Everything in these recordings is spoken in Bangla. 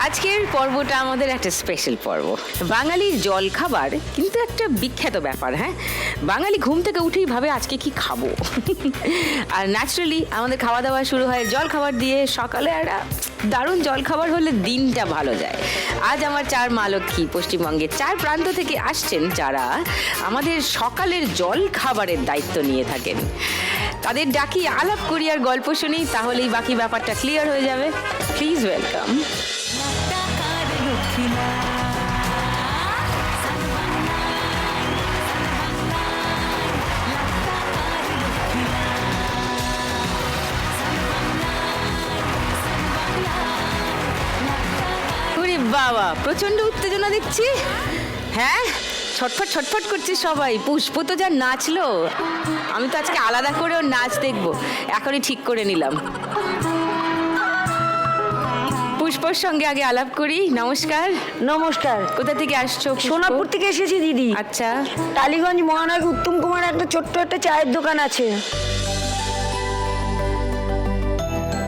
আজকের পর্বটা আমাদের একটা স্পেশাল পর্ব। বাঙালির জল খাবার কিন্তু একটা বিখ্যাত ব্যাপার। হ্যাঁ, বাঙালি ঘুম থেকে উঠেই ভাবে আজকে কি খাবো। আর ন্যাচারালি আমাদের খাওয়া দাওয়া শুরু হয় জল খাবার দিয়ে। সকালে একটা দারুণ জল খাবার হলে দিনটা ভালো যায়। আজ আমার চার মা লক্ষ্মী পশ্চিমবঙ্গের চার প্রান্ত থেকে আসছেন, যারা আমাদের সকালের জল খাবারের দায়িত্ব নিয়ে থাকেন। তাদের ডাকি, আলাপ করি আর গল্প শুনি, তাহলেই বাকি ব্যাপারটা ক্লিয়ার হয়ে যাবে। Please welcome. বাবা, প্রচন্ড উত্তেজনা দেখছি। হ্যাঁ, ছটফট ছটফট করছে সবাই। পুষ্প তো যা নাচলো, আমি তো আজকে আলাদা করে ওর নাচ দেখবো, এখনই ঠিক করে নিলাম। পুষ্পর সঙ্গে আগে আলাপ করি। নমস্কার। নমস্কার। কোথা থেকে আসছো? সোনাপুর থেকে এসেছি দিদি। আচ্ছা, টালিগঞ্জ মহানগর উত্তম কুমার একটা ছোট্ট একটা চায়ের দোকান আছে।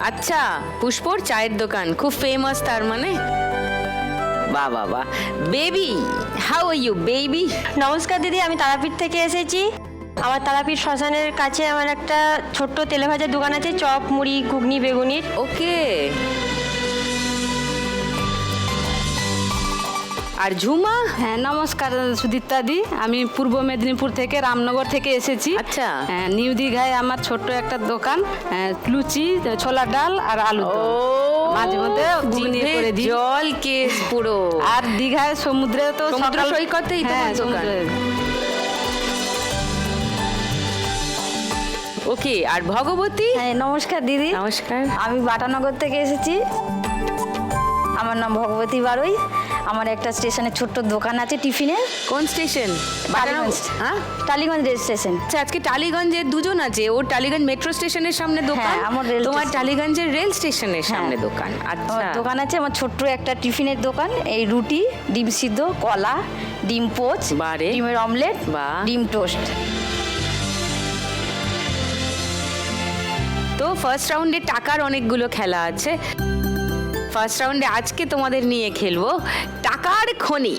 আচ্ছা, পুষ্পর চায়ের দোকান খুব ফেমাস তার মানে? বাহ বাহ বাহ। Baby, how are you baby? নমস্কার দিদি, আমি তারাপীঠ থেকে এসেছি। আমার তারাপীঠ শ্মশানের কাছে আমার একটা ছোট্ট তেলে ভাজার দোকান আছে, চপ মুড়ি ঘুগনি বেগুনির। ওকে। আর ঝুমা? হ্যাঁ, নমস্কার সুদীপ্তা দি, আমি পূর্ব মেদিনীপুর থেকে রামনগর থেকে এসেছি। আচ্ছা। হ্যাঁ, নিউ দীঘায় আমার ছোট্ট একটা দোকান, লুচি, ছোলার ডাল আর আলু দম। মাঝে মধ্যে ঘুগনি করে দিই। জল কেস পুরো। আর দীঘায় সমুদ্রে তো সমুদ্র সৈকতেই তোমার দোকান? ওকে। আর ভগবতী? হ্যাঁ, নমস্কার দিদি। নমস্কার। আমি বাটানগর থেকে এসেছি। আমার নাম ভগবতী বারুই। আমার একটা স্টেশনে ছোট্ট দোকান আছে টিফিনের। কোন স্টেশন? টালিগঞ্জ। হ্যাঁ, টালিগঞ্জ রেল স্টেশন। আচ্ছা, আজকে টালিগঞ্জে দুজন আছে। ওর টালিগঞ্জ মেট্রো স্টেশনের সামনে দোকান, হ্যাঁ, আমার রেল তোমার স্টেশন। টালিগঞ্জের রেল স্টেশনের সামনে হ্যাঁ। দোকান। আচ্ছা, আমার দোকান আছে, আমার ছোট্ট একটা টিফিনের দোকান। এই রুটি, ডিম সিদ্ধ, কলা, ডিম পোচ, বারে। ডিমের অমলেট, বাহ। ডিম টোস্ট। তো ফার্স্ট রাউন্ডে টাকার অনেকগুলো খেলা আছে। ফার্স্ট রাউন্ডে আজকে তোমাদের নিয়ে খেলবো টাকার খনি।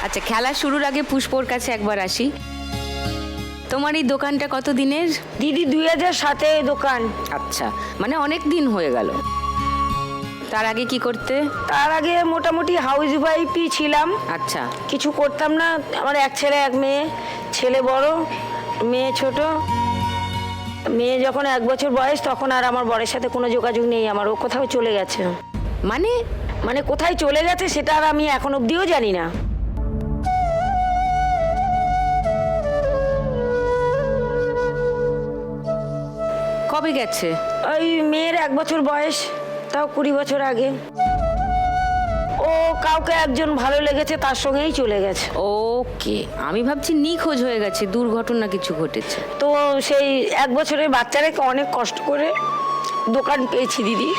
আচ্ছা, খেলা শুরুর আগে পুষ্পর কাছে একবার আসি। তোমার এই দোকানটা কত দিনের? দিদি 2007-এ দোকান। আচ্ছা, মানে অনেক দিন হয়ে গেল। তার আগে কি করতে? তার আগে মোটামুটি হাউস ওয়াইফই ছিলাম। আচ্ছা। কিছু করতাম না। আমার এক ছেলে এক মেয়ে। ছেলে বড়, মেয়ে ছোট। মেয়ে যখন 1 বছর বয়স, তখন আর আমার বরের সাথে কোনো যোগাযোগ নেই আমার। ও কোথাও চলে গেছে। মানে? মানে কোথায় চলে গেছে সেটা আর আমি এখন অবধিও জানি না। কবে গেছে? ওই মেয়ের 1 বছর বয়স, তাও 20 বছর আগে। ও কাউকে একজন ভালো লেগেছে, তার সঙ্গেই চলে গেছে। ওকে, আমি ভাবছি নিখোঁজ হয়ে গেছে, দুর্ঘটনা কিছু ঘটেছে। তো সেই 1 বছরের বাচ্চাটাকে অনেক কষ্ট করে দোকান পেয়েছি দিদি।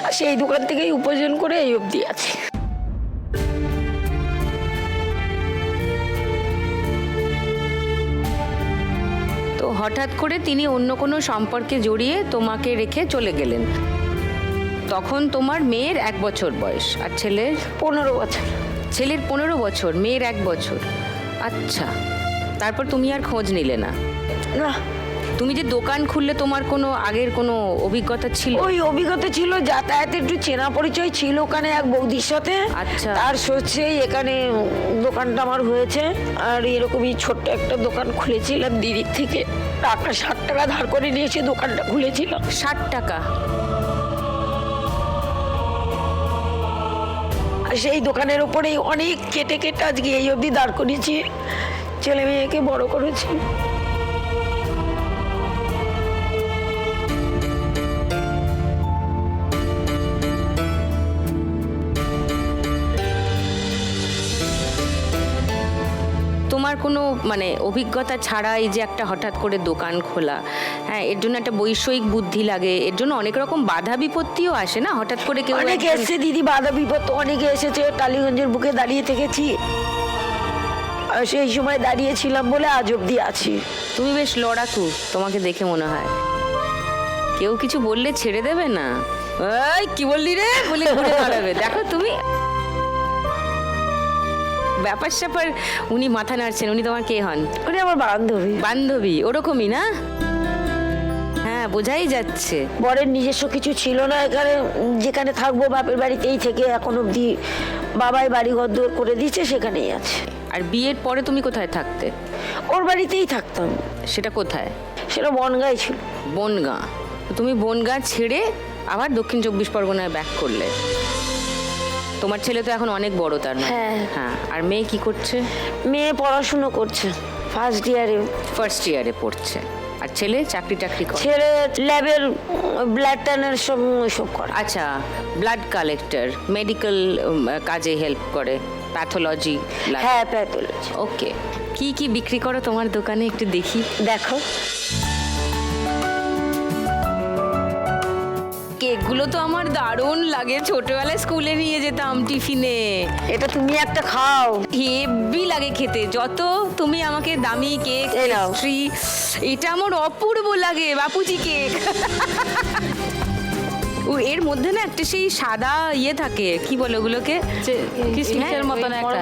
আর সেই দোকান থেকেই উপার্জন করে এই অবধি আছে। তো হঠাৎ করে তিনি অন্য কোনো সম্পর্কে জড়িয়ে তোমাকে রেখে চলে গেলেন। তখন তোমার মেয়ের 1 বছর বয়স, আর ছেলের? 15 বছর। ছেলের 15 বছর, মেয়ের 1 বছর। আচ্ছা, তারপর তুমি আর খোঁজ নিলে না? না। তুমি যে দোকান খুললে, তোমার কোনো আগের কোনো অভিজ্ঞতা ছিল? ওই অভিজ্ঞতা ছিল, যাতায়াতে একটু চেনা পরিচয় ছিল ওখানে এক বৌদির সাথে। আচ্ছা। তার সহ্যেই এখানে দোকানটা আমার হয়েছে। আর এরকমই ছোট্ট একটা দোকান খুলেছিলাম দিদির থেকে। টাকা 60 টাকা ধার করে নিয়েছে, দোকানটা খুলেছিল। 60 টাকা? আর সেই দোকানের উপরেই অনেক কেটে কেটে আজকে এই অবধি দাঁড় করিয়েছি। ছেলে মেয়েকে বড় করেছি। তোমার কোনো মানে অভিজ্ঞতা ছাড়া এই যে একটা হঠাৎ করে দোকান খোলা, হ্যাঁ, এর জন্য একটা বৈষয়িক বুদ্ধি লাগে, এর জন্য অনেক রকম বাধা বিপত্তিও আসে না? হঠাৎ করে কেউ অনেকে এসেছে দিদি, বাধা বিপত্তি অনেকে এসেছে। টালিগঞ্জের বুকে দাঁড়িয়ে থেকেছি। সেই সময় দাঁড়িয়েছিলাম বলে আজ অব্দি আছি। তুমি বেশ লড়াকু তোমাকে দেখে মনে হয়। কেউ কিছু বললে ছেড়ে দেবে না। এই কি বললি রে বলে ঘুরে দাঁড়াবে। দেখো তুমি ব্যাপার স্যাপার, উনি মাথা নাড়ছেন, উনি তোমার কে হন? উনি আমার বান্ধবী। বান্ধবী ওরকমই না? হ্যাঁ বোঝাই যাচ্ছে। বরের নিজস্ব কিছু ছিল না এখানে, যেখানে থাকবো বাপের বাড়িতেই থেকে এখন অবধি বাবাই বাড়ি ঘর দূর করে দিয়েছে, সেখানেই আছে। আর বিয়ের পরে তুমি কোথায় থাকতে? ওর বাড়িতেই থাকতাম। সেটা কোথায়? সেটা বনগাঁয় ছিল। বনগাঁ। তো তুমি বনগাঁ ছেড়ে আবার দক্ষিণ 24 পরগনায় ব্যাক করলে। তোমার ছেলে তো এখন অনেক বড়, তার না? হ্যাঁ। হ্যাঁ। আর মেয়ে কি করছে? মেয়ে পড়াশুনো করছে, ফার্স্ট ইয়ারে। ফার্স্ট ইয়ারে পড়ছে। আর ছেলে চাকরি টাকরি করে? ছেলে ল্যাবের ব্লাড টানের সব করে। আচ্ছা, ব্লাড কালেক্টর, মেডিকেল কাজে হেল্প করে, প্যাথোলজি। হ্যাঁ, প্যাথোলজি। ওকে। কি কি বিক্রি করো তোমার দোকানে একটু দেখি? দেখো, কেকগুলো তো আমার দারুণ লাগে, ছোটবেলায় স্কুলে নিয়ে যেতাম টিফিনে। এটা তুমি একটা খাও। হেভি লাগে খেতে। যত তুমি আমাকে দামি কেক, এই নাও। পেস্ট্রি, এটা আমার অপূর্ব লাগে। বাপুজি কেক। ও এর মধ্যে না একটা সেই সাদা ইয়ে থাকে, কি বলে ওগুলোকে? কিসমিসের মতন একটা।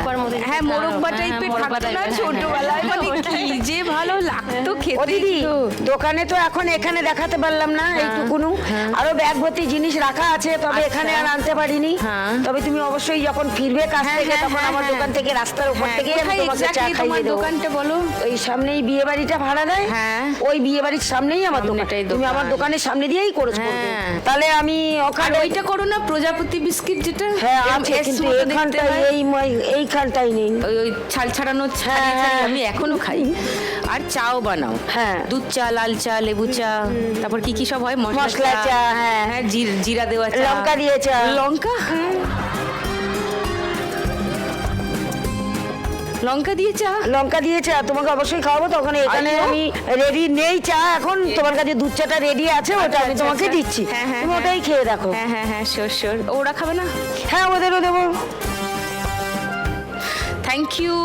হ্যাঁ, মোরব্বা টাইপের থাকতো না ছোটবেলায়? মানে কি যে ভালো লাগতো ও খেতে। দিদি, তো দোকানে তো এখন এখানে দেখাতে পারলাম না এইটুকুনু, আরো ব্যাগ ভর্তি জিনিস রাখা আছে, তবে আচ্ছা। এখানে আর আনতে পারিনি। হ্যাঁ। তবে তুমি অবশ্যই যখন ফিরবে কাছ হ্যাঁ, থেকে, হ্যাঁ, তখন হ্যাঁ, আমার হ্যাঁ। দোকান থেকে রাস্তার উপর থেকে আমি কোথায় তোমাকে চা exactly খাইয়ে তোমার দেবো। দোকানটা বলো? ওই সামনেই বিয়ে বাড়িটা ভাড়া দেয়, হ্যাঁ। ওই বিয়ে বাড়ির সামনেই আমার দোকান। সামনেটাই তুমি দোকান। আমার দোকানের সামনে দিয়েই খরচ করবে। হ্যাঁ। তাহলে আমি আর ওখানে ওইটা করো না, প্রজাপতি বিস্কিট যেটা? হ্যাঁ এরম আছে, S কিন্তু মতো দেখতে এইখানটাই হয়। এইখানটাই নেই। ওই ছাল ছাড়ানো হ্যাঁ, হ্যাঁ। আমি এখনো খাই। আর চাও বানাও? হ্যাঁ। দুধ চা, লাল চা, লেবু চা, তারপর কি কি সব হয়? মশলা চা, হ্যাঁ। হ্যাঁ, জিরা দেওয়া চা, লঙ্কা দিয়ে চা। লঙ্কা লঙ্কা দিয়ে চা? লঙ্কা দিয়ে চা তোমাকে অবশ্যই খাওয়াবো। তখন এখানে আইয়ো। আমি রেডি নেই চা এখন, তোমার কাছে দুধ চাটা রেডি আছে, ওটা আমি আচ্ছা, তোমাকে আচ্ছা। দিচ্ছি। হ্যাঁ, হ্যাঁ, তুমি ওটাই খেয়ে দেখো। হ্যাঁ হ্যাঁ হ্যাঁ, শিওর শিওর। ওরা খাবে না? হ্যাঁ, ওদেরও দেবো। Thank you.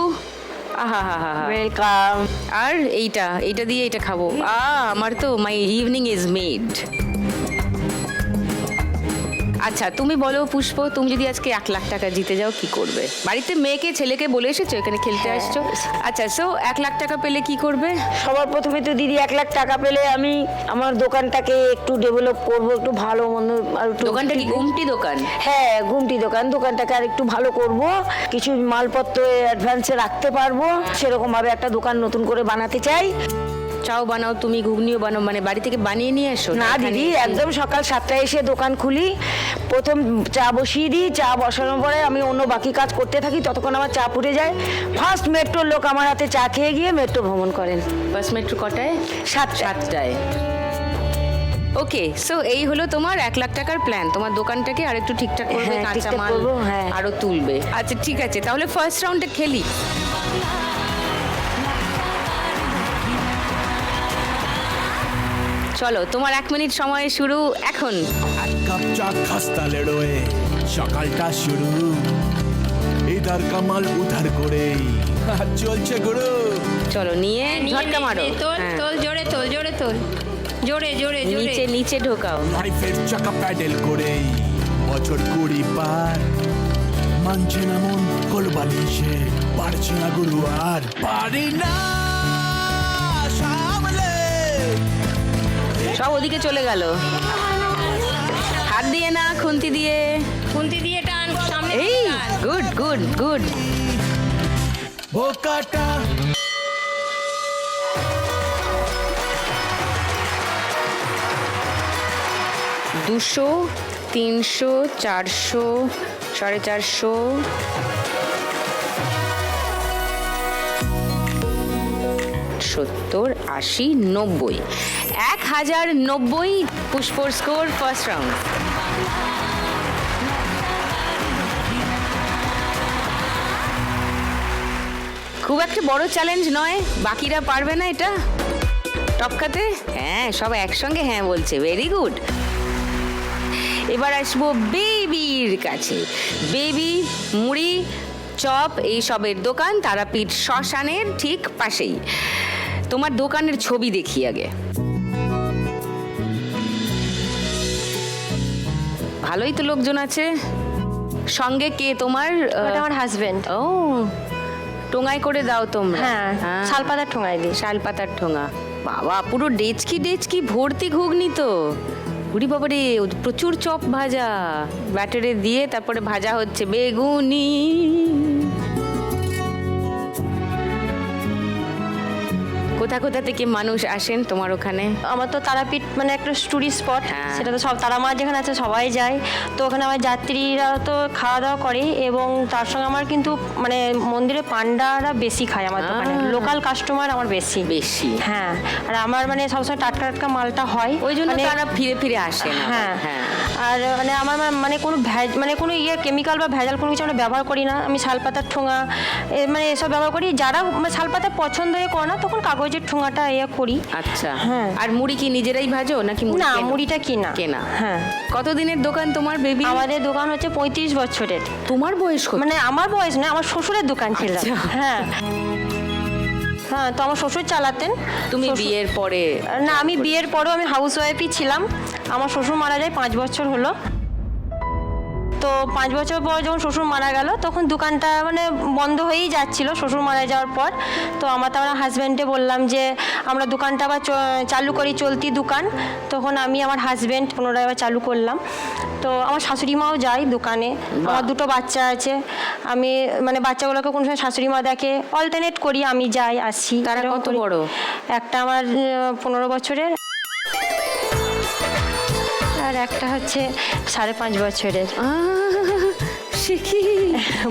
আহা হা হা হা। ওয়েলকাম। আর এইটা দিয়ে এটা খাবো। আমার তো মাই ইভিনিং ইজ মেড। আচ্ছা তুমি বলো পুষ্প, তুমি যদি আজকে 1 লাখ টাকা জিতে যাও কি করবে? বাড়িতে মেয়েকে ছেলেকে বলে এসেছো, এখানে খেলতে আসছো। আচ্ছা, সো 1 লাখ টাকা পেলে কি করবে? সবার প্রথমে তো দিদি 1 লাখ টাকা পেলে আমি আমার দোকানটাকে একটু ডেভেলপ করব, একটু ভালো মন্দ আর একটু। দোকানটা কি গুমটি দোকান? হ্যাঁ, ঘুমটি দোকান। দোকানটাকে আর একটু ভালো করব, কিছু মালপত্র অ্যাডভান্সে রাখতে পারবো, সেরকম ভাবে একটা দোকান নতুন করে বানাতে চাই। চাও বানাও তুমি, ঘুগনিও বানাও, মানে বাড়ি থেকে বানিয়ে নিয়ে এসো? না দিদি, একদম সকাল 7টায় এসে দোকান খুলি, প্রথম চা বসিয়ে দিই, চা বসানোর পরে আমি অন্য বাকি কাজ করতে থাকি, ততক্ষণ আমার চা ফুটে যায়। ফার্স্ট মেট্রোর লোক আমার হাতে চা খেয়ে গিয়ে মেট্রো ভ্রমণ করেন। বাস মেট্রো কটায়? 7টায়। ওকে, সো এই হলো তোমার 1 লাখ টাকার প্ল্যান। তোমার দোকানটাকে আর একটু ঠিকঠাক করবে, হ্যাঁ, কাঁচা ঠিকঠাক মাল করবো, হ্যাঁ। আরো তুলবে। আচ্ছা ঠিক আছে, তাহলে ফার্স্ট রাউন্ডে খেলি। চলো, তোমার 1 মিনিট সময় শুরু এখন। 1 কাপ চা খাস্তা লেড়োয়ে সকালটা শুরু, ইধার কামাল উধার করেই চলছে গুরু। চলো নিয়ে ঝটকা মারো। তোল হ্যাঁ। তোল, জোরে তোল, জোরে তোল, জোরে জোরে জোরে। নিচে নিচে ঢোকাও। লাইফের চাকা প্যাডেল করেই বছর 20 পার, মানছে না মন কোলবালিশে, পারছে না গুরু আর পারি না সামলে। সব ওদিকে চলে গেল। হাত দিয়ে না, খুন্তি দিয়ে। খুন্তি দিয়ে টান, সামনে এই টান। Good good good. বোকাটা 200, 300, 400, 450, 70, 80, 90, 1090 পুষ্পর স্কোর ফার্স্ট রাউন্ড। খুব একটা বড় চ্যালেঞ্জ নয়, বাকিরা পারবে না এটা টপকাতে। হ্যাঁ, সব একসঙ্গে হ্যাঁ বলছে, ভেরি গুড। এবার আসবো বেবির কাছে। বেবি মুড়ি চপ এই সবের দোকান, তারাপীঠ শ্মশানের ঠিক পাশেই। তোমার দোকানের ছবি দেখি আগে। ভালোই তো লোকজন আছে। সঙ্গে কে তোমার? ওটা আমার হাজবেন্ড। ও, টোঙায় করে দাও তোমরা? হ্যাঁ, শালপাতার ঠোঙায় দিই। শালপাতার ঠোঙা। বাবা, পুরো ডেচকি ভর্তি ঘুগনি তো। উড়ি বাবা রে, প্রচুর চপ ভাজা ব্যাটারে দিয়ে তারপরে ভাজা হচ্ছে বেগুনি। কোথা কোথা থেকে মানুষ আসেন তোমার ওখানে? আমার তো তারাপীঠ মানে একটা টুরিস্ট স্পট, হ্যাঁ। সেটা তো সব তারা মা যেখানে আছে সবাই যায়। তো ওখানে আমার যাত্রীরা তো খাওয়া দাওয়া করে, এবং তার সঙ্গে আমার কিন্তু মানে মন্দিরে পান্ডারা বেশি খায় আমার দোকানে, লোকাল কাস্টমার আমার বেশি। হ্যাঁ, আর আমার মানে সবসময় টাটকা টাটকা মালটা হয়, ওই জন্য মানে তারা ফিরে ফিরে আসেন। হ্যাঁ হ্যাঁ, আর মানে আমার মানে কোনো মানে কোনো কেমিক্যাল বা ভেজাল কোনো কিছু আমরা ব্যবহার করি না। আমি শালপাতার ঠোঙা মানে এসব ব্যবহার করি। যারা শালপাতা পছন্দ হয়ে করে না, তখন কাগজের ঠোঙাটা করি। আচ্ছা। হ্যাঁ। আর মুড়ি কি নিজেরাই ভাজো নাকি মুড়ি না, কেনা? মুড়িটা কিনা। কেনা। হ্যাঁ। কতদিনের দোকান তোমার বেবি? আমাদের দোকান হচ্ছে 35 বছরের। তোমার বয়স কত? মানে আমার বয়স না, আমার শ্বশুরের দোকান ছিল। আচ্ছা। হ্যাঁ হ্যাঁ, তো আমার শ্বশুর চালাতেন। তুমি শ্বশুর- বিয়ের পরে? না, আমি বিয়ের পরেও আমি হাউস ওয়াইফই ছিলাম। আমার শ্বশুর মারা যায় 5 বছর হলো। তো 5 বছর পর যখন শ্বশুর মারা গেল, তখন দোকানটা মানে বন্ধ হয়েই যাচ্ছিল শ্বশুর মারা যাওয়ার পর। তো আমার হাজব্যান্ডে বললাম যে আমরা দোকানটা আবার চালু করি, চলতি দোকান। তখন আমি আমার হাজব্যান্ড পুনরায় আবার চালু করলাম। তো আমার শাশুড়ি মাও যায় দোকানে। আমার 2টো বাচ্চা আছে। আমি মানে বাচ্চাগুলোকে কোনো সময় শাশুড়ি মা দেখে, অল্টারনেট করি, আমি যাই আসি। তারা এরকম কত করি। বড়? একটা আমার 15 বছরের, আর একটা হচ্ছে 5.5 বছরের। সে কি?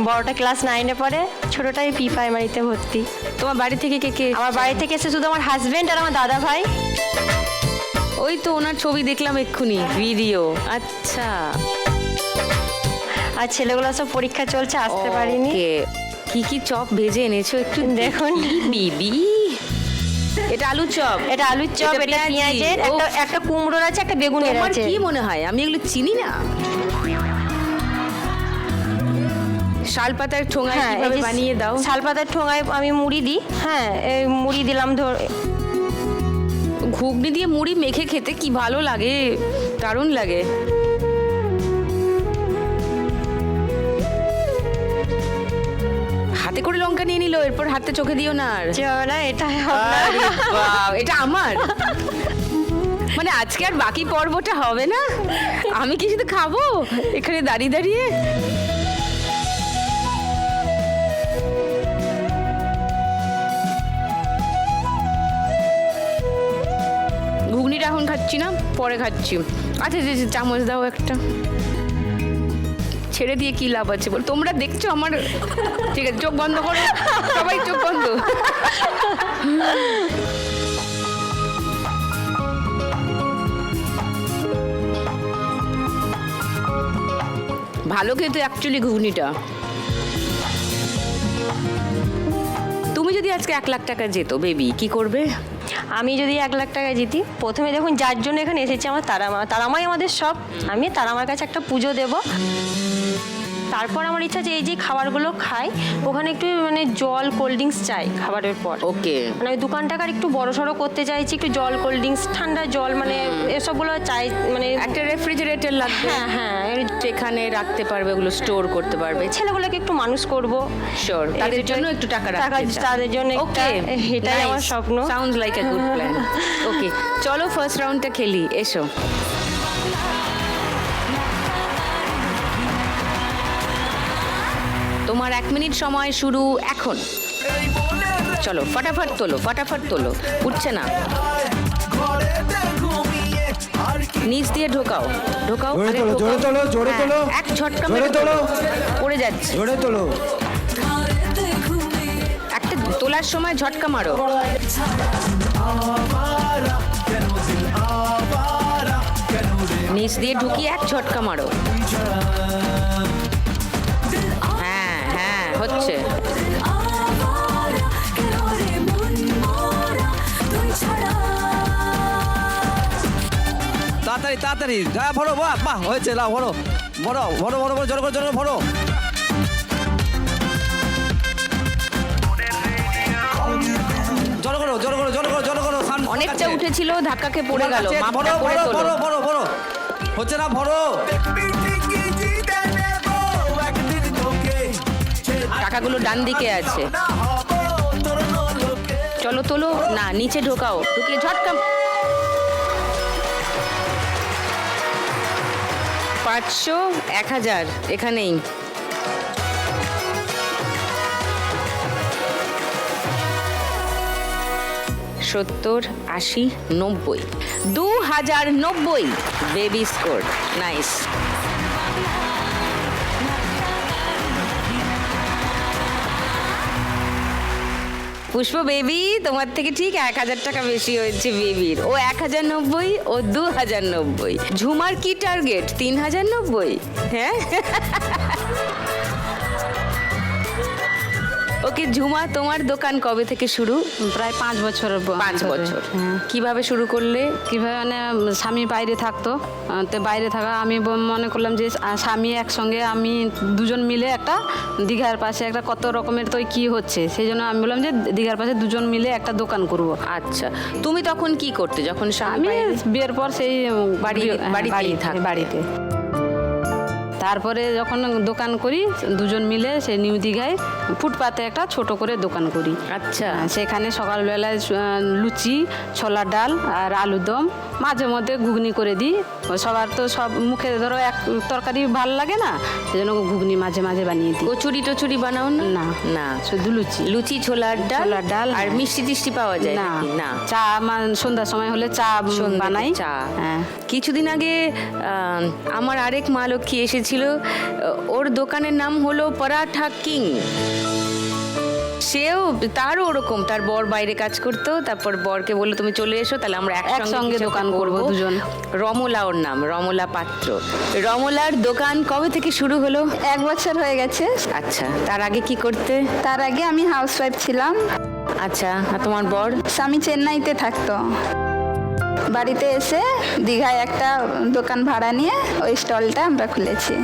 বড়টা ক্লাস 9-এ পড়ে, ছোটটাই প্রাইমারিতে ভর্তি। তোমার বাড়ি থেকে কে কে? আমার বাড়ি থেকে এসে শুধু আমার হাজবেন্ড আর আমার দাদা ভাই। ওই তো ওনার ছবি দেখলাম এক্ষুনি, ভিডিও। আচ্ছা। আর ছেলেগুলো সব পরীক্ষা চলছে, আসতে পারিনি। ওকে। কি কি চপ ভেজে এনেছো একটু দেখুন। বিবি, এটা আলু চপ? এটা আলুর চপ, এটা পেঁয়াজি। পেঁয়াজের, একটা কুমড়োর আছে, একটা বেগুনের তোমার আছে। কি মনে হয় আমি এগুলো চিনি না? শালপাতার ঠোঙায় হ্যাঁ, কিভাবে বানিয়ে দাও? শালপাতার ঠোঙায় আমি মুড়ি দিই। হ্যাঁ, এই মুড়ি দিলাম ঘুগনি দিয়ে মুড়ি মেখে খেতে কি ভালো লাগে, দারুণ লাগে। হাতে করে লঙ্কা নিয়ে নিল, এরপর হাতে চোখে দিও না আর। না, এটা আরে বাহ, এটা আমার মানে আজকে আর বাকি পর্বটা হবে না? আমি কি শুধু খাবো এখানে দাঁড়িয়ে দাঁড়িয়ে? ঘুগনিটা এখন খাচ্ছি না, পরে খাচ্ছি। আচ্ছা আচ্ছা, চামচ দাও একটা। ছেড়ে দিয়ে কি লাভ আছে বল? তোমরা দেখছো আমার? ঠিক আছে, চোখ বন্ধ করো সবাই, চোখ বন্ধ। ভালো খেতে অ্যাকচুয়ালি ঘুগনিটা। তুমি যদি আজকে 1 লাখ টাকা যেত বেবি, কি করবে? আমি যদি 1 লাখ টাকা জিতি, প্রথমে দেখুন যার জন্য এখানে এসেছি, আমার তারামাই আমাদের সব। আমি তারামার কাছে একটা পুজো দেব। তারপর আমার ইচ্ছা যে এই যে খাবারগুলো খাই, ওখানে একটু মানে জল, কোল্ড ড্রিঙ্কস চাই খাবারের পর। ওকে। মানে আমি দোকানটাকে আর একটু বড়সড় করতে চাইছি, একটু জল, কোল্ড ড্রিঙ্কস, ঠান্ডা জল, মানে এসবগুলো চাই। মানে একটা রেফ্রিজারেটর লাগবে। হ্যাঁ হ্যাঁ, সেখানে রাখতে পারবে, ওগুলো স্টোর করতে পারবে। ছেলেগুলোকে একটু মানুষ করব। শিওর, তাদের জন্য একটু টাকা রাখতে চাও। তাদের জন্য ওকে, এটাই আমার স্বপ্ন। Sounds like a good plan. Okay, চলো ফার্স্ট রাউন্ডটা খেলি, এসো। তোমার 1 মিনিট সময় শুরু এখন। চলো ফটাফট তোলো, ফটাফট তোলো, উঠছে না। নিচ দিয়ে ঢোকাও, ঢোকাও, জোরে আগে তোলো, ঢোকাও। জোরে তোলো, জোরে হ্যাঁ, তোলো। এক ঝটকা জোরে মেরে তোলো। পড়ে যাচ্ছে। জোরে তোলো। একটা তোলার সময় ঝটকা মারো। নিচ দিয়ে ঢুকিয়ে এক ঝটকা মারো। হ্যাঁ হ্যাঁ, হচ্ছে। তাড়াতাড়ি তাড়াতাড়ি, হ্যাঁ ভরো, বাহ বাহ, হয়েছে, লাও ভরো, ভরো ভরো ভরো ভরো, জোরে করে জোরে করে ভরো। জোরে করো জোরে করো জোরে করো জোরে করো। অনেকটা উঠেছিল, ধাক্কাকে পড়ে গেল, ভরো মাপটা করে ভরো তোলো। ভরো ভরো ভরো। হচ্ছে না ভরো। দেখবি ঠিকই জিতে নেবো একদিন তোকে। টাকাগুলো ডান দিকে আছে। না হবো তোর লোকে। চলো তোলো না, নিচে ঢোকাও, ঢুকিয়ে ঝটকা। 500, 1000 এখানেই। সত্তর, 80, 90, 2090 বেবি স্কোর। নাইস। পুষ্প বেবি, তোমার থেকে ঠিক 1000 টাকা বেশি হয়েছে বেবির। ও 1090, ও 2090। ঝুমার কি টার্গেট? 3090। হ্যাঁ ওকে ঝুমা, তোমার দোকান কবে থেকে শুরু? প্রায় 5 বছর 5 বছর। হ্যাঁ। কিভাবে শুরু করলে? কিভাবে মানে স্বামী বাইরে থাকতো, তো বাইরে থাকা আমি মনে করলাম যে স্বামী একসঙ্গে আমি দুজন মিলে একটা দীঘার পাশে একটা কত রকমের তো কি হচ্ছে, সেই জন্য আমি বললাম যে দীঘার পাশে দুজন মিলে একটা দোকান করব। আচ্ছা, তুমি তখন কি করতে যখন আমি স্বামী বাইরে? বিয়ের পর সেই বাড়িতেই থাকতে? বাড়িতে। তারপরে যখন দোকান করি দুজন মিলে সেই নিউ দীঘায় ফুটপাতে একটা ছোট করে দোকান করি। আচ্ছা, সেখানে সকালবেলায় লুচি, ছোলার ডাল আর আলুর দম, মাঝে মধ্যে ঘুগনি করে দিই। সবার তো সব মুখে ধরো এক তরকারি ভালো লাগে না, সেই জন্য ঘুগনি মাঝে মাঝে বানিয়ে দিই। কচুরি টচুরি বানাও না? না না, শুধু লুচি। লুচি, ছোলার ডাল ডাল আর মিষ্টি টিষ্টি পাওয়া যায় না, নাকি? না, চা সন্ধ্যার সময় হলে চা সন্ধ্যাতে বানাই। চা। হ্যাঁ। কিছুদিন আগে আমার আরেক মা লক্ষ্মী এসেছিল, ওর দোকানের নাম হলো পরাঠা কিং। সেও তারও ওরকম, তার বর বাইরে কাজ করতো, তারপর বরকে বললো তুমি চলে এসো, তাহলে আমরা একসঙ্গে দোকান করবো দুজন। রমলা ওর নাম, রমলা পাত্র। রমলার দোকান কবে থেকে শুরু হলো? 1 বছর হয়ে গেছে। আচ্ছা, তার আগে কি করতে? তার আগে আমি হাউসওয়াইফ ছিলাম। আচ্ছা, আর তোমার বর? স্বামী চেন্নাইতে থাকতো। বাড়িতে এসে দীঘায় একটা দোকান ভাড়া নিয়ে ওই স্টলটা আমরা খুলেছি।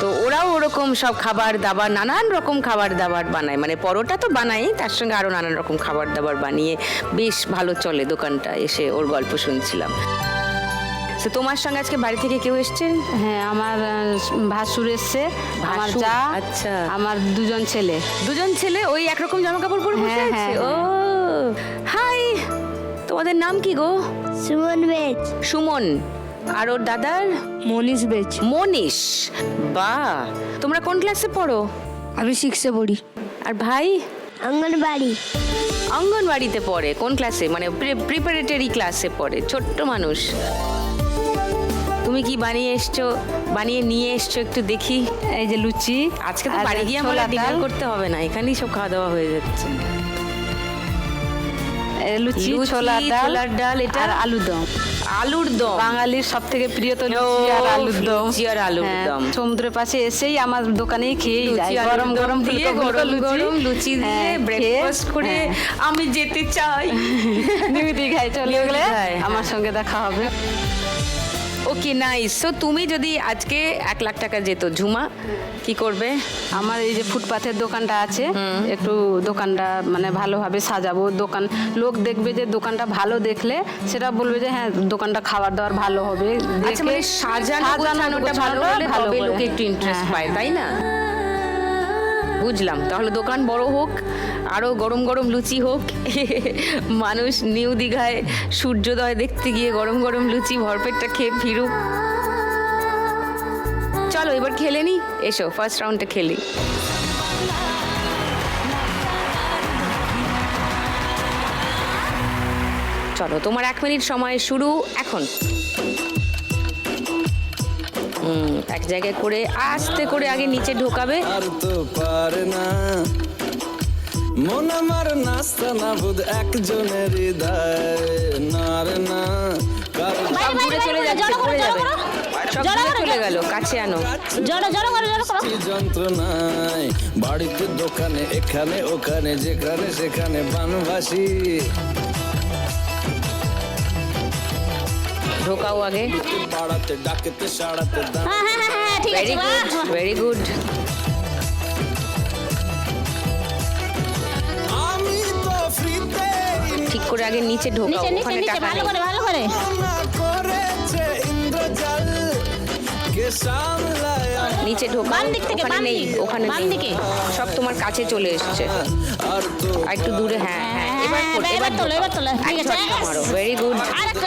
তো ওরাও ওরকম সব খাবার দাবার, নানান রকম খাবার দাবার বানায়, মানে পরোটা তো বানাই, তার সঙ্গে আরো নানান রকম খাবার দাবার বানিয়ে বেশ ভালো চলে দোকানটা। এসে ওর গল্প শুনছিলাম। তো তোমার সঙ্গে আজকে বাড়ি থেকে কেউ এসছেন? হ্যাঁ, আমার ভাসুর এসছে, আমার ভাসুর, যা, আচ্ছা। আমার দুজন ছেলে। দুজন ছেলে ওই একরকম জামা কাপড় পরে বসে হ্যাঁ, আছে? হ্যাঁ, ও হাই, তোমাদের নাম কি গো? সুমন বেচ। সুমন। আর ওর দাদার? মনীষ বেচ। মনীষ। বাহ, তোমরা কোন ক্লাসে পড়ো? আমি 6-এ পড়ি। আর ভাই? অঙ্গনবাড়ি। অঙ্গনবাড়িতে পড়ে। কোন ক্লাসে? মানে প্রিপারেটরি ক্লাসে পড়ে, ছোট্ট মানুষ। তুমি কি বানিয়ে এসছো, বানিয়ে নিয়ে এসছো একটু দেখি? এই যে লুচি। আজকে তো আর বাড়ি গিয়ে আমরা ছোলার ডিনার ডাল। করতে হবে না, এখানেই সব খাওয়া দাওয়া হয়ে যাচ্ছে। লুচি, লুচি, ছোলার ছোলার ডাল, এটা আর আলুর দম। আলুর দম বাঙালির সব থেকে প্রিয় তো লুচি আর আলুর দম। লুচি আর আলুর হ্যাঁ, দম। সমুদ্রের পাশে এসেই আমার দোকানেই খেয়েই লুচি যায়, আলুর গরম দম গরম দিয়ে, ফুলকো ফুলকো গরম লুচি দিয়ে হ্যাঁ, ব্রেকফাস্ট খেয়ে, করে হ্যাঁ। আমি যেতে চাই। নিউ দীঘায় চলে নিউ গেলে দীঘায়, আমার সঙ্গে দেখা হবে। ওকে, নাইস। সো তুমি যদি আজকে 1 লাখ টাকা যেত, ঝুমা কি করবে? আমার এই যে ফুটপাথের দোকানটা আছে, একটু দোকানটা মানে ভালোভাবে সাজাবো। দোকান লোক দেখবে যে দোকানটা ভালো, দেখলে সেটা বলবে যে হ্যাঁ দোকানটা খাবার দাবার ভালো হবে। আচ্ছা, মানে সাজানোটা ভালো হলে তবে লোকে একটু ইন্টারেস্ট পায়, তাই না? বুঝলাম। তাহলে দোকান বড় হোক, আরো গরম গরম লুচি হোক, মানুষ নিউ দীঘায় সূর্যোদয় দেখতে গিয়ে গরম গরম লুচি ভরপেটটা খেয়ে ফিরুক। চলো এবার খেলে নি, এসো ফার্স্ট রাউন্ডটা খেলি। চলো, তোমার 1 মিনিট সময় শুরু এখন। এক জায়গায় করে আস্তে করে আগে নিচে ঢোকাবে। আর তো পারে না মন আমার নাস্তা না বুধ একজনের হৃদয় না রে না সব দূরে চলে যাচ্ছে, পড়ে যাবে। সব দূরে চলে গেল, কাছে আনো। যন্ত্রণায় বাড়িতে দোকানে এখানে ওখানে যেখানে সেখানে বানবাসী ঢোকাও আগে। পাড়াতে ডাকেতে সাড়াতে ভেরি গুড, ভেরি গুড। আমি তো ফ্রিতে ঠিক করে আগে নিচে ঢোকাও, ওখানে টাকা নেই। না সামলায় নিচে ঢোকা, ওখানে নেই, ওখানে নেই, সব তোমার কাছে চলে এসছে। আর তো আর একটু দূরে, হ্যাঁ হ্যাঁ, এবার তোলো, এবার তোলো, ঠিক আছে, মারো, ভেরি গুড।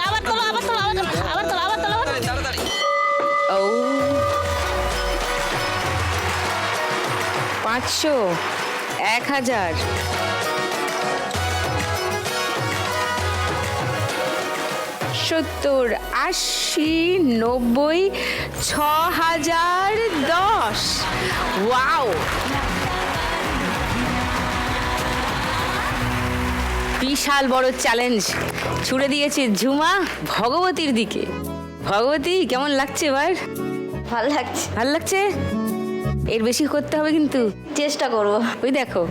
আবার তোলো, আবার তোলো, আবার তোলো, আবার তোলো, আবার তোলো। ও 500, 1000, 70, 80, 90, 6000, 10। ওয়াও, বিশাল বড় চ্যালেঞ্জ ছুড়ে দিয়েছে ঝুমা ভগবতীর দিকে। ভগবতী, কেমন লাগছে এবার? ভালো লাগছে, ভাল লাগছে? এর বেশি করতে হবে কিন্তু, চেষ্টা করবো। ওই দেখো।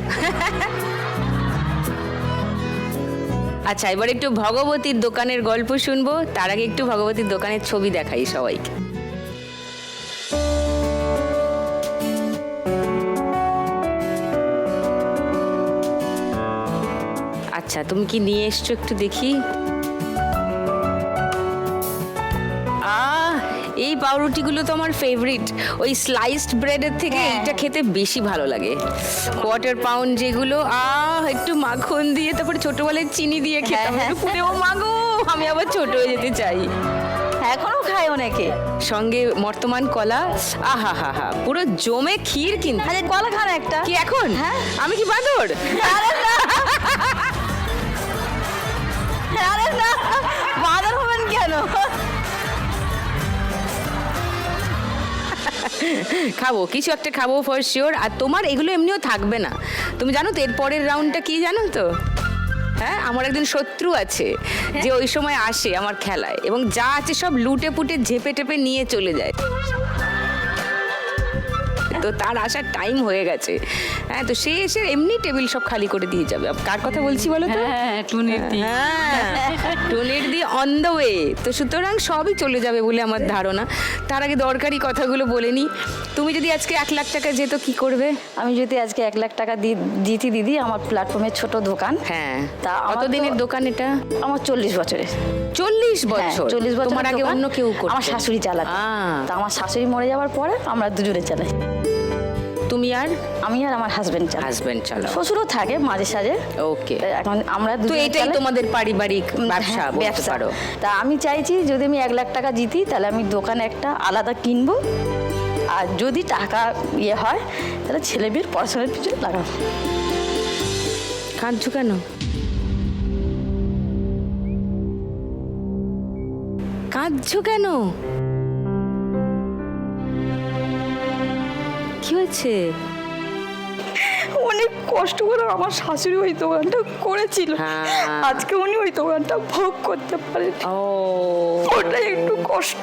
আচ্ছা, এবার একটু ভগবতীর দোকানের গল্প শুনবো, তার আগে একটু ভগবতীর দোকানের ছবি দেখাই সবাইকে। আচ্ছা, তুমি কি নিয়ে এসছো একটু দেখি। এই পাউরুটিগুলো তো আমার ফেভারিট, ওই স্লাইসড ব্রেডের থেকে এইটা খেতে বেশি ভালো লাগে। কোয়ার্টার পাউন্ড যেগুলো, একটু মাখন দিয়ে, তারপরে ছোটবেলায় চিনি দিয়ে খেতাম, পুরে ও মাগো, আমি আবার ছোট হয়ে যেতে চাই। এখনো খায় অনেকে, সঙ্গে বর্তমান কলা, আহা হা হা, পুরো জমে ক্ষীর। কিন্তু আরে কলা খান একটা। কি এখন? হ্যাঁ। আমি কি বাঁদর? আরে না, আরে না, বাদর হবেন কেন? খাবো, কিছু একটা খাবো ফর শিওর। আর তোমার এগুলো এমনিও থাকবে না। তুমি জানো তো এর পরের রাউন্ডটা কি জানো তো? হ্যাঁ, আমার একজন শত্রু আছে যে ওই সময় আসে আমার খেলায় এবং যা আছে সব লুটে পুটে ঝেপে টেপে নিয়ে চলে যায়। তো তার আসার টাইম হয়ে গেছে। হ্যাঁ, তো সে এসে এমনি টেবিল সব খালি করে দিয়ে যাবে। কার কথা বলছি বলো তো? হ্যাঁ, টুনির দি। টুনির দি অন দ্য ওয়ে। তো সুতরাং সবই চলে যাবে বলে আমার ধারণা। তার আগে দরকারি কথাগুলো বলে নি। তুমি যদি আজকে 1 লাখ টাকা যেত, কি করবে? আমি যদি আজকে 1 লাখ টাকা দিতি দিদি, আমার প্ল্যাটফর্মের ছোট দোকান। হ্যাঁ, তা কত দিনের দোকান এটা? আমার 40 বছরের। 40 বছর? 40 বছর। তোমার আগে অন্য কেউ করতো? আমার শাশুড়ি চালাতো। তা আমার শাশুড়ি মরে যাওয়ার পরে আমরা দুজনে চালাই। তুমি আর? আমি আর আমার হাজবেন্ড চালাই। হাজবেন্ড চালাও। শ্বশুরও থাকে মাঝে সাঝে। ওকে। এখন আমরা তো এটাই তোমাদের পারিবারিক ব্যবসা বলতে পারো। তা আমি চাইছি যদি আমি 1 লাখ টাকা জিতি, তাহলে আমি দোকান একটা আলাদা কিনবো। আর যদি টাকা হয়, তাহলে ছেলে মেয়ের পড়াশোনার পিছনে লাগাবো। কাঁদছো কেন? কাঁদছো কেন? কি হয়েছে? অনেক কষ্ট করে আমার শাশুড়ি ওই দোকানটা করেছিল, আজকে উনি ওই দোকানটা ভোগ করতে পারেন। ওটাই একটু কষ্ট।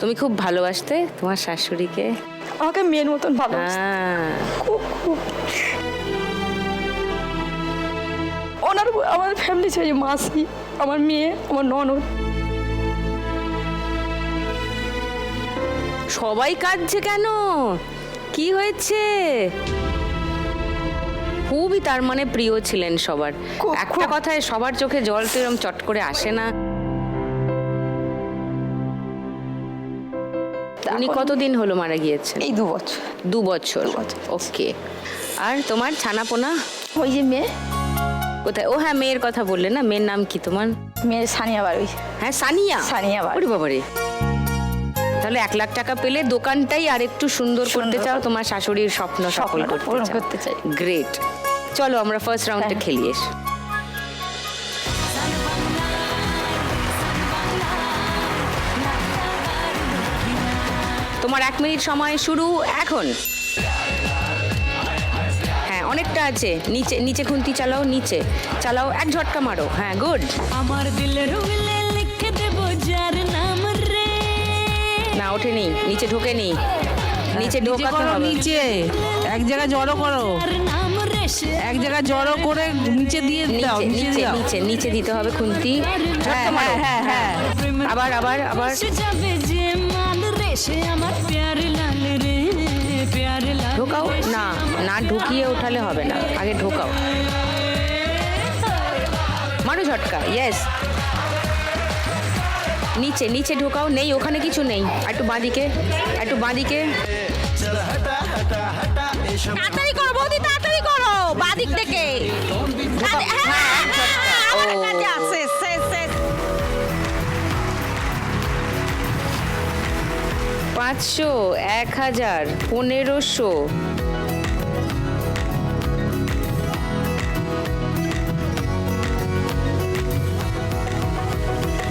তুমি খুব ভালোবাসতে তোমার শাশুড়িকে? আমাকে মেয়ের মতন ভালোবাসতে, খুব খুব। আমার ফ্যামিলি ছিল মাসি, আমার মেয়ে, আমার ননদ। সবাই কাঁদছে কেন? কি হয়েছে? খুবই তার মানে প্রিয় ছিলেন সবার। একটা কথায় সবার চোখে জল তো এরকম চট করে আসে না। উনি কতদিন হলো মারা গিয়েছেন? এই 2 বছর। 2 বছর। ওকে। আর তোমার ছানাপোনা? ওই যে মেয়ে। কোথায়? ও হ্যাঁ, মেয়ের কথা বললে না। মেয়ের নাম কি তোমার? মেয়ে সানিয়া বাড়ুই। হ্যাঁ, সানিয়া। সানিয়া বাড়ুই। ওরে বাবারে। তাহলে 1 লাখ টাকা পেলে দোকানটাই আর একটু সুন্দর করতে চাও, তোমার শাশুড়ির স্বপ্ন সফল করতে চাই। গ্রেট। চলো আমরা ফার্স্ট রাউন্ডে খেলি এসে। তোমার 1 মিনিট সময় শুরু এখন। হ্যাঁ, অনেকটা আছে। নিচে নিচে খুন্তি চালাও, নিচে চালাও, 1 ঝটকা মারো। হ্যাঁ, গুড। আমার দিলের উইলে লিখে দেব যার নাম রে। না, ওঠেনি, নিচে ঢোকেনি। নিচে ঢোকাতে হবে। নিচে এক জায়গায় জড়ো করো, এক জায়গায় জড়ো করে নিচে দিয়ে দাও। নিচে নিচে দিতে হবে খুন্তি। হ্যাঁ হ্যাঁ হ্যাঁ, আবার আবার আবার। যাবে যে মাল রে সে আমার প্যার লাল রে, প্যার লাল। ঢোকাও না, না ঢুকিয়ে ওঠালে হবে না, আগে ঢোকাও। ঝটকা, ইয়েস। নিচে নিচে ঢোকাও, নেই ওখানে কিছু নেই, একটু বাঁদিকে, একটু বাঁদিকে। তাড়াতাড়ি করো বৌদি, তাড়াতাড়ি করো, বাদিক থেকে। আমার কাছে আছে, শেষ। 500, 1000, 1500।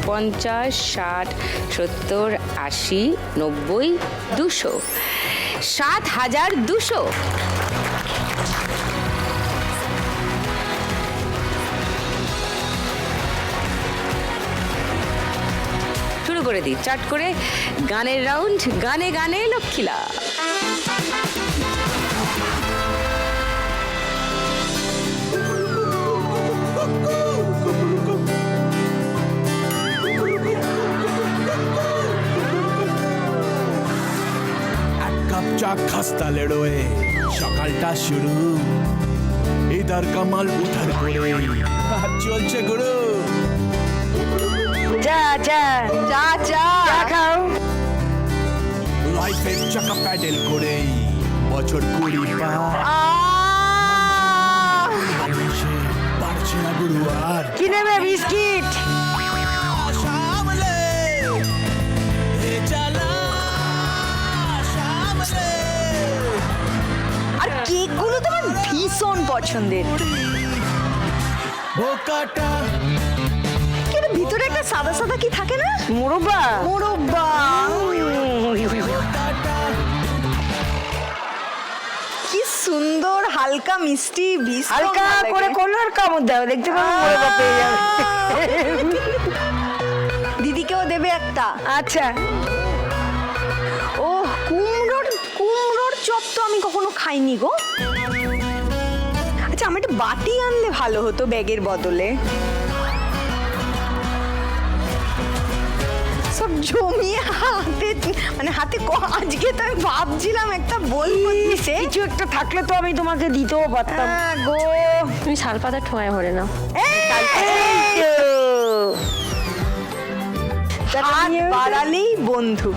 পঞ্চাশ, 60, 70, 80, 90, 200, 7200। শুরু করে দিই চাট করে গানের রাউন্ড, গানে গানে লক্ষ্মীলা। এক কাপ চা খাস্তা লেড়োয়ে সকালটা শুরু, ইদার কামাল উধার করে চলছে গুরু। চা চা চা চা চা খাও। লাইফের চাকা প্যাডেল করে বছর 20 পার, বালিশে পারছে না গুরু আর। কি নেবে বিস্কিট? সামলে এ চালা সামলে। আর কেকগুলো তো আমার ভীষণ পছন্দের। বোকাটা কিন্তু ভিতরে একটা সাদা সাদা কি থাকে না? মোরব্বা। মোরব্বা। কি সুন্দর হালকা মিষ্টি, হালকা করে কোলার কামড় দাও, দেখতে পাবো মোরব্বা পেয়ে যাবে। দিদিকেও দেবে একটা। আচ্ছা। ও কুমড়োর চপ তো আমি কখনো খাইনি গো। আচ্ছা, আমি একটা বাটি আনলে ভালো হতো ব্যাগের বদলে। সব জমিয়ে হাতে আজকে তো আমি ভাবছিলাম একটা বলবো, কিছু একটা থাকলে তো আমি তোমাকে দিতেও পারতাম গো। তুমি শালপাতা ঠোঁয়ায় ভরে নাও। বাড়ালেই বন্ধু।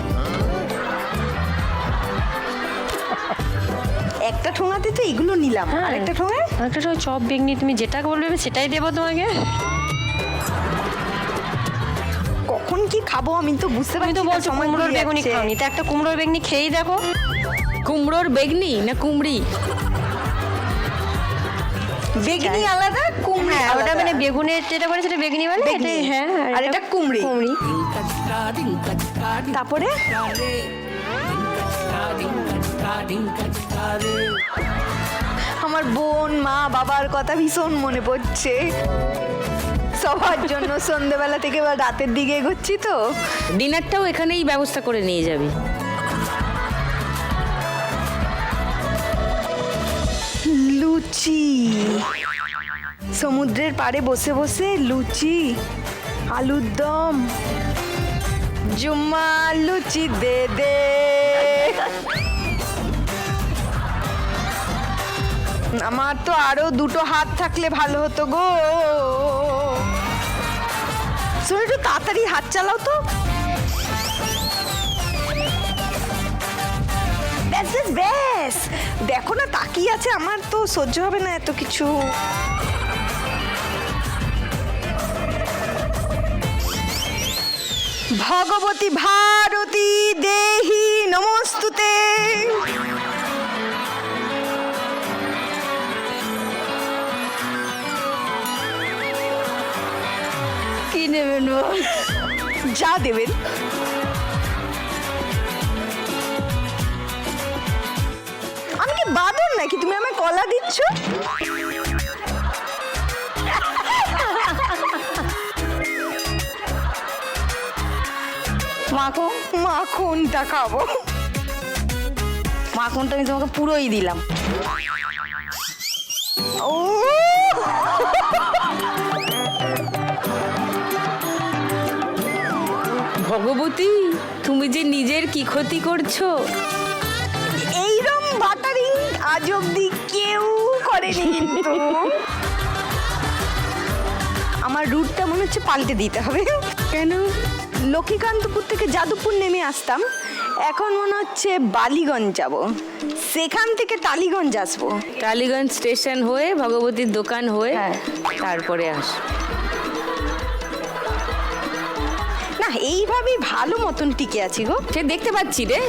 একটা ঠোঙাতে তো এগুলো নিলাম, আরেকটা ঠোঙায় আরেকটা চপ বেগনি, তুমি যেটা বলবে আমি সেটাই দেবো তোমাকে। কখন কি খাবো আমি তো বুঝতে তুমি তো পারছি না, বলছো সময় কুমড়োর ঘুরিয়ে বেগুনি যাচ্ছে। খাওনি, তা একটা কুমড়োর বেগুনি খেয়েই দেখো। কুমড়োর বেগনি না কুমড়ি? বেগুনি আলাদা, কুমড়ি হ্যাঁ, ওটা আলাদা। মানে বেগুনের যেটা বলে সেটা বেগুনি বলে, বেগনি। এটাই হ্যাঁ। আর এটা কুমড়ি। কুমড়ি। তারপরে আমার বোন, মা, বাবার কথা ভীষণ মনে পড়ছে। সবার জন্য সন্ধ্যেবেলা থেকে বা রাতের দিকে এগোচ্ছি তো। ডিনারটাও এখানেই ব্যবস্থা করে নিয়ে যাবি। লুচি, সমুদ্রের পাড়ে বসে বসে লুচি, আলুর দম, জুম্মা লুচি দে দে। আমার তো আরো দুটো হাত থাকলে ভালো হতো গো। শোনো, একটু তাড়াতাড়ি হাত চালাও তো। ব্যাস ব্যাস ব্যাস, দেখো না তাকিয়ে আছে, আমার তো সহ্য হবে না এত কিছু। ভগবতী ভারতী দেহি নমস্তুতে। কি নেবেন বল? যা দেবেন। আমি কি বাদর নাকি তুমি আমায় কলা দিচ্ছ? মাখন, মাখনটা খাবো। মাখনটা আমি তোমাকে পুরোই দিলাম। ও ভগবতী, তুমি যে নিজের কি ক্ষতি করছো। এইরম বাটারিং আজ অব্দি কেউ করেনি কিন্তু। আমার আমার রুটটা মনে হচ্ছে পাল্টে দিতে হবে। কেন? লক্ষ্মীকান্তপুর থেকে যাদবপুর নেমে আসতাম, এখন মনে হচ্ছে বালিগঞ্জ যাব, সেখান থেকে টালিগঞ্জ আসবো। টালিগঞ্জ স্টেশন হয়ে ভগবতীর দোকান হয়ে তারপরে আস। না, এইভাবেই ভালো মতন টিকে আছি গো। সে দেখতে পাচ্ছি রে,